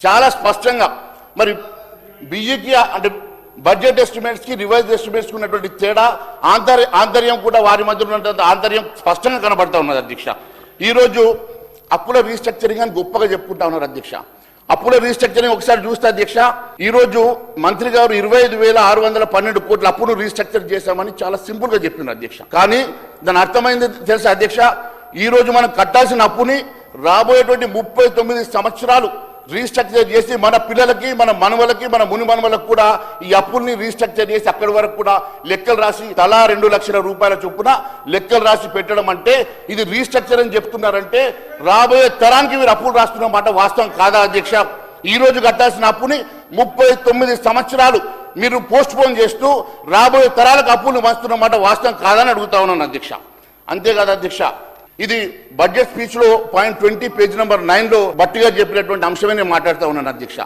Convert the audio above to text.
చాలా స్పష్టంగా మరి బీజేపీ అంటే బడ్జెట్ ఎస్టిమేట్స్ కి రివైజ్ ఎస్టిమేట్స్ కి ఉన్నటువంటి తేడా ఆంతర్యం కూడా వారి మధ్య ఉన్నటువంటి ఆంతర్యం స్పష్టంగా కనబడతా ఉన్నది అధ్యక్ష. ఈరోజు అప్పుల రీస్ట్రక్చరింగ్ అని గొప్పగా చెప్పుకుంటా ఉన్నారు అధ్యక్ష. అప్పుల రీస్ట్రక్చరింగ్ ఒకసారి చూస్తే అధ్యక్ష, ఈరోజు మంత్రి గారు 25,612 కోట్ల అప్పును రీస్ట్రక్చర్ చేశామని చాలా సింపుల్ గా చెప్పినారు అధ్యక్ష. కానీ దాని అర్థమైంది తెలుసా అధ్యక్ష, ఈ రోజు మనం కట్టాల్సిన అప్పుని రాబోయేటువంటి 39 సంవత్సరాలు రీస్ట్రక్చర్ చేసి మన పిల్లలకి, మన మనవలకి, మన ముని మనవలకు కూడా ఈ అప్పుల్ని రీస్ట్రక్చర్ చేసి అక్కడి వరకు కూడా లెక్కలు రాసి తలా 2 లక్షల రూపాయల చొప్పున లెక్కలు రాసి పెట్టడం అంటే ఇది రీస్ట్రక్చర్ అని చెప్తున్నారంటే రాబోయే తరానికి మీరు అప్పులు రాస్తున్న మాట వాస్తవం కాదా అధ్యక్ష? ఈ రోజు కట్టాల్సిన అప్పుని 39 సంవత్సరాలు మీరు పోస్ట్ పోన్ చేస్తూ రాబోయే తరాలకు అప్పులు పంచుతున్న మాట వాస్తవం కాదని అడుగుతా ఉన్నాను అధ్యక్ష. అంతేకాదు అధ్యక్ష, ఇది బడ్జెట్ స్పీచ్ లో పాయింట్ 20 పేజ్ నెంబర్ 9 లో బట్టిగా చెప్పినటువంటి అంశమే నేను మాట్లాడుతూ ఉన్నాను అధ్యక్ష.